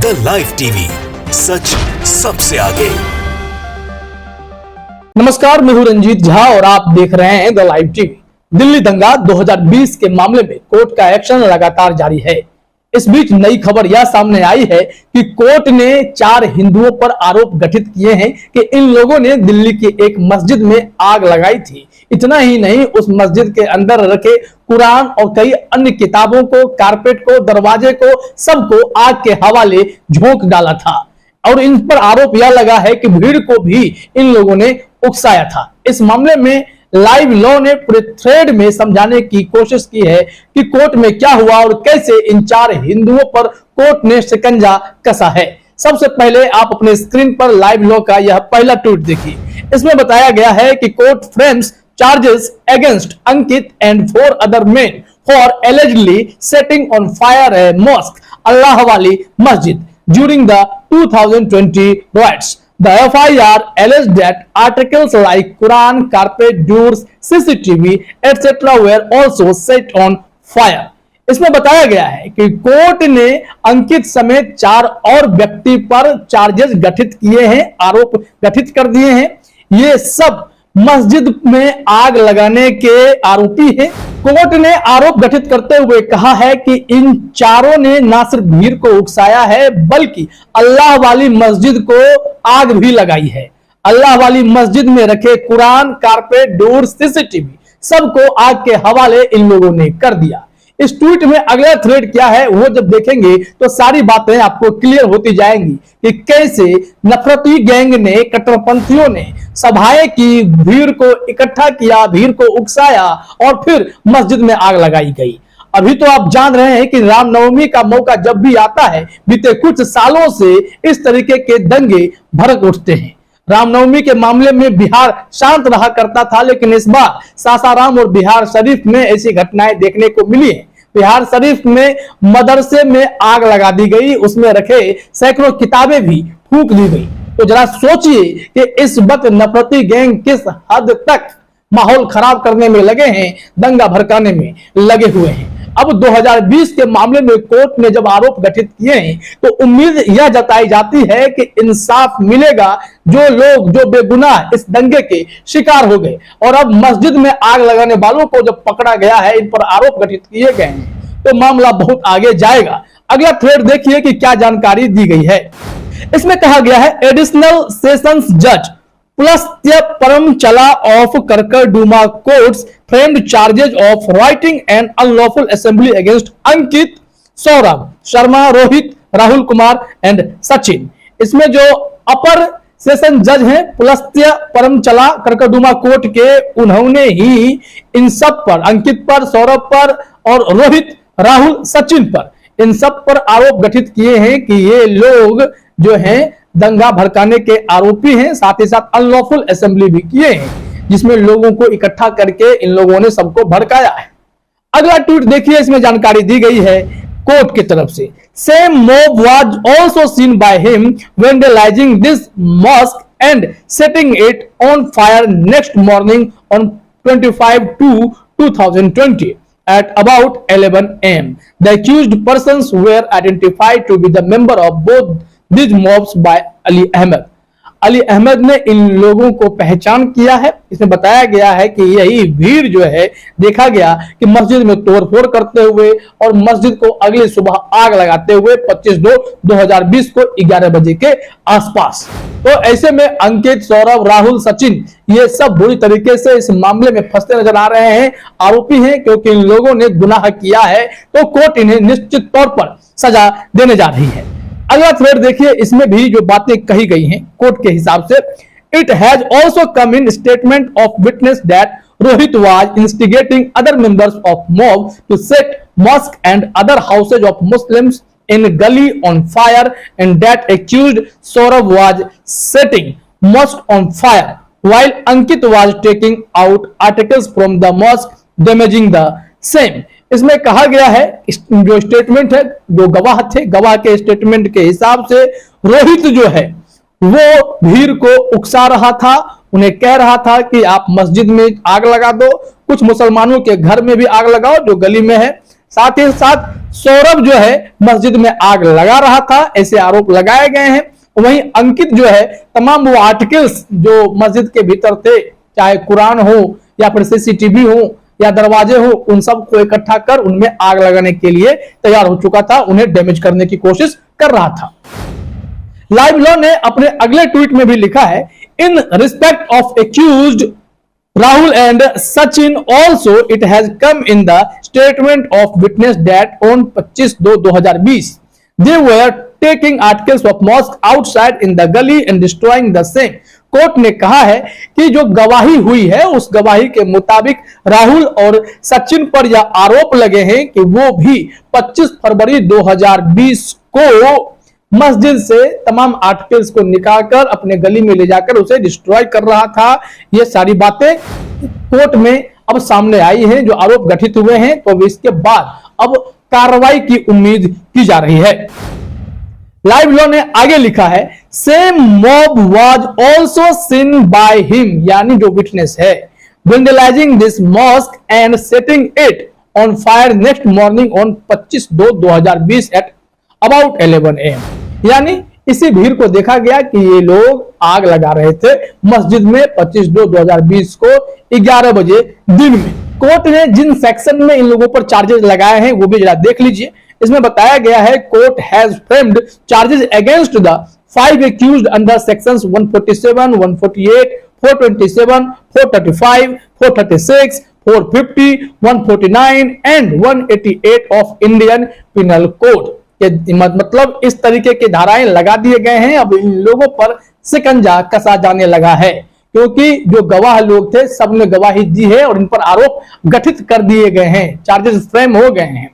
The live TV, सच सबसे आगे। नमस्कार, मैं हूं रंजीत झा और आप देख रहे हैं द लाइव टीवी। दिल्ली दंगा 2020 के मामले में कोर्ट का एक्शन लगातार जारी है। इस बीच नई खबर यह सामने आई है कि कोर्ट ने 4 हिंदुओं पर आरोप गठित किए हैं कि इन लोगों ने दिल्ली की एक मस्जिद में आग लगाई थी। इतना ही नहीं, उस मस्जिद के अंदर रखे कुरान और कई अन्य किताबों को, कारपेट को, दरवाजे को, सबको आग के हवाले झोंक डाला था। और इन पर आरोप यह लगा है कि भीड़ को भी इन लोगों ने उकसाया था। इस मामले में लाइव लॉ ने पूरे थ्रेड में समझाने की कोशिश की है कि कोर्ट में क्या हुआ और कैसे इन 4 हिंदुओं पर कोर्ट ने शिकंजा कसा है। सबसे पहले आप अपने स्क्रीन पर लाइव लॉ का यह पहला ट्वीट देखिए। इसमें बताया गया है कि court frames charges against Ankit and 4 other men for allegedly setting on fire a mosque Allah वाली मस्जिद during the 2020 riots. The FIR alleged that articles like Quran, carpet, doors, CCTV, etc. were also set on fire. इसमें बताया गया है कि court ने अंकित समेत 4 और व्यक्ति पर चार्जेस गठित किए हैं, आरोप गठित कर दिए हैं। ये सब मस्जिद में आग लगाने के आरोपी हैं। कोर्ट ने आरोप गठित करते हुए कहा है कि इन चारों ने न सिर्फ भीड़ को उकसाया है बल्कि अल्लाह वाली मस्जिद को आग भी लगाई है। अल्लाह वाली मस्जिद में रखे कुरान, कारपेट, डोर, सीसीटीवी सबको आग के हवाले इन लोगों ने कर दिया। इस ट्वीट में अगला थ्रेड क्या है वो जब देखेंगे तो सारी बातें आपको क्लियर होती जाएंगी कि कैसे नफरती गैंग ने, कट्टरपंथियों ने सभाएं की, भीड़ को इकट्ठा किया, भीड़ को उकसाया और फिर मस्जिद में आग लगाई गई। अभी तो आप जान रहे हैं कि रामनवमी का मौका जब भी आता है, बीते कुछ सालों से इस तरीके के दंगे भड़क उठते हैं। रामनवमी के मामले में बिहार शांत रहा करता था, लेकिन इस बार सासाराम और बिहार शरीफ में ऐसी घटनाएं देखने को मिली है। बिहार शरीफ में मदरसे में आग लगा दी गई, उसमें रखे सैकड़ों किताबें भी फूंक दी गई। तो जरा सोचिए कि इस वक्त नफरती गैंग किस हद तक माहौल खराब करने में लगे हैं, दंगा भड़काने में लगे हुए हैं। अब 2020 के मामले में कोर्ट ने जब आरोप गठित किए हैं तो उम्मीद यह जताई जाती है कि इंसाफ मिलेगा। जो लोग, जो बेगुनाह इस दंगे के शिकार हो गए और अब मस्जिद में आग लगाने वालों को जब पकड़ा गया है, इन पर आरोप गठित किए गए हैं, तो मामला बहुत आगे जाएगा। अगला थ्रेड देखिए कि क्या जानकारी दी गई है। इसमें कहा गया है, एडिशनल सेशंस जज Pulastya परमचला of Karkarduma courts framed charges of rioting and unlawful assembly against Ankit, Saurabh, Sharma, Rohit, Rahul Kumar and Sachin. इसमें जो अपर सेशन जज हैं पुलस्त्य परमचला करकरदुमा कोर्ट के, उन्होंने ही इन सब पर, अंकित पर, सौरभ पर और रोहित, राहुल, सचिन पर, इन सब पर आरोप गठित किए हैं कि ये लोग जो हैं दंगा भड़काने के आरोपी हैं। साथ ही साथ अनलॉफुल असेंबली भी किए हैं, जिसमें लोगों को इकट्ठा करके इन लोगों ने सबको भड़काया है। अगला ट्वीट देखिए, इसमें जानकारी दी गई है कोर्ट की तरफ से। Same mob was also seen by him vandalising this mosque and setting it on fire next morning on 25/2/2020 at about 11 am. The accused persons were identified to be the member of both these mobs by Ali Ahmed. Ali Ahmed ने इन लोगों को पहचान किया है। इसमें बताया गया है कि यही भीड़ जो है देखा गया कि मस्जिद में तोड़फोड़ करते हुए और मस्जिद को अगली सुबह आग लगाते हुए 25/2/2020 को 11 बजे के आसपास। तो ऐसे में अंकित, सौरभ, राहुल, सचिन ये सब बुरी तरीके से इस मामले में फंसते नजर आ रहे हैं, आरोपी हैं, क्योंकि इन लोगों ने गुनाह किया है तो कोर्ट इन्हें निश्चित तौर पर सजा देने जा रही है। अगला थ्रेड देखिए, इसमें भी जो बातें कही गई हैं कोर्ट के हिसाब से। It has also come in statement of witness that Rohit was instigating other members of mob to set mosque and other houses of Muslims in gali on fire and that accused Saurabh was setting mosque on fire while Ankit was taking out articles from the mosque damaging the same. इसमें कहा गया है, जो statement है, जो गवाह थे, गवाह के स्टेटमेंट के हिसाब से रोहित जो है वो भीड़ को उकसा रहा था, उन्हें कह रहा था कि आप मस्जिद में आग लगा दो, कुछ मुसलमानों के घर में भी आग लगाओ जो गली में है। साथ ही साथ सौरभ जो है मस्जिद में आग लगा रहा था, ऐसे आरोप लगाए गए हैं। वहीं अंकित जो है तमाम वो आर्टिकल्स जो मस्जिद के भीतर थे, चाहे कुरान हो या फिर सीसीटीवी हो या दरवाजे हो, उन सब को इकट्ठा कर उनमें आग लगाने के लिए तैयार हो चुका था, उन्हें डैमेज करने की कोशिश कर रहा था। लाइव लॉ ने अपने अगले ट्वीट में भी लिखा है, in respect of accused Rahul and Sachin also it has come in the statement of witness that on 25/2/2020 they were taking articles of mosque outside in the gully and destroying the same। Court ने कहा है कि जो गवाही हुई है उस गवाही के मुताबिक राहुल और सचिन पर यह आरोप लगे हैं कि वो भी 25 फरवरी 2020 को मस्जिद से तमाम आर्टिकल्स को निकालकर अपने गली में ले जाकर उसे डिस्ट्रॉय कर रहा था। ये सारी बातें कोर्ट में अब सामने आई हैं, जो आरोप गठित हुए हैं, तो इसके बाद अब कार्रवाई की उम्मीद की जा रही है। लाइव लॉ ने आगे लिखा है, same mob was also seen by him, यानी जो विटनेस है, vandalizing this mosque and setting it on fire next morning on 25/2/2020 at about 11 AM। यानी इसी भीड़ को देखा गया कि ये लोग आग लगा रहे थे मस्जिद में 25/2/2020 को 11 बजे दिन में। कोर्ट ने जिन सेक्शन में इन लोगों पर चार्जेस लगाए हैं वो भी जरा देख लीजिए। इसमें बताया गया है, court has framed charges against the 5 accused under sections 147, 148, 427, 435, 436, 450, 149 and 188 of Indian penal code. मतलब इस तरीके की धाराएं लगा दिए गए हैं। अब इन लोगों पर शिकंजा कसा जाने लगा है, क्योंकि जो गवाह लोग थे सबने गवाही दी है और इन पर आरोप गठित कर दिए गए हैं, चार्जेस फ्रेम हो गए हैं।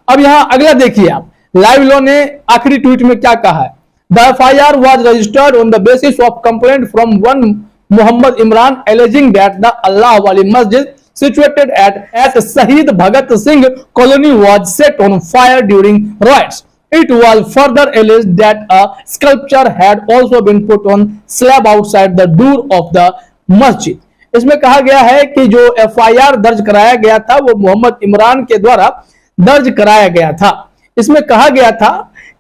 अब यहां अगला देखिए आप, लाइव लॉ ने आखिरी ट्वीट में क्या कहा है, the FIR was registered on the basis of complaint from one Muhammad Imran alleging that the Allah Wali Masjid situated at Shahid Bhagat Singh colony was set on fire during riots। It was further alleged that a sculpture had also been put on slab outside the door of the masjid। इसमें कहा गया है कि जो FIR दर्ज कराया गया था वो मोहम्मद इमरान के द्वारा दर्ज कराया गया था। इसमें कहा गया था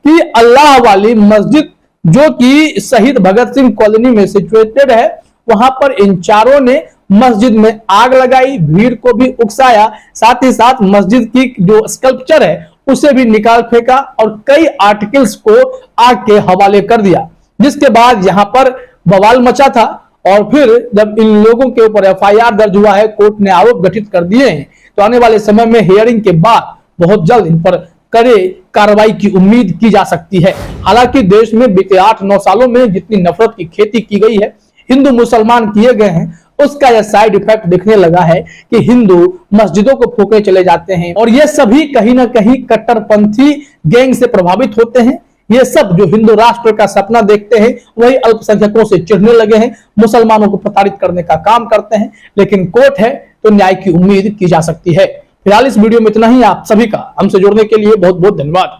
कि अल्लाह वाली मस्जिद जो कि शहीद भगत सिंह कॉलोनी में सिचुएटेड है, वहां पर इन चारों ने मस्जिद में आग लगाई, भीड़ को भी उकसाया, साथ ही साथ मस्जिद की जो स्कल्पचर है उसे भी निकाल फेंका और कई आर्टिकल्स को आग के हवाले कर दिया, जिसके बाद यहां पर बवाल मचा था। और फिर जब इन लोगों के ऊपर FIR दर्ज हुआ है, कोर्ट ने आरोप गठित कर दिए हैं, तो आने वाले समय में हियरिंग के बाद बहुत जल्द इन पर कड़े कार्रवाई की उम्मीद की जा सकती है। हालांकि देश में बीते 8-9 सालों में जितनी नफरत की खेती की गई है, हिंदू मुसलमान किए गए हैं, उसका यह साइड इफेक्ट दिखने लगा है कि हिंदू मस्जिदों को फूके चले जाते हैं और ये सभी कहीं ना कहीं कट्टरपंथी गैंग से प्रभावित होते हैं। ये सब जो हिंदू राष्ट्र का सपना देखते हैं वही अल्पसंख्यकों से चिढ़ने लगे हैं, मुसलमानों को प्रताड़ित करने का काम करते हैं। लेकिन कोर्ट है तो न्याय की उम्मीद की जा सकती है। फिलहाल इस वीडियो में इतना ही। आप सभी का हमसे जुड़ने के लिए बहुत बहुत धन्यवाद।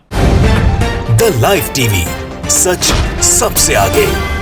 द लाइव टीवी, सच सबसे आगे।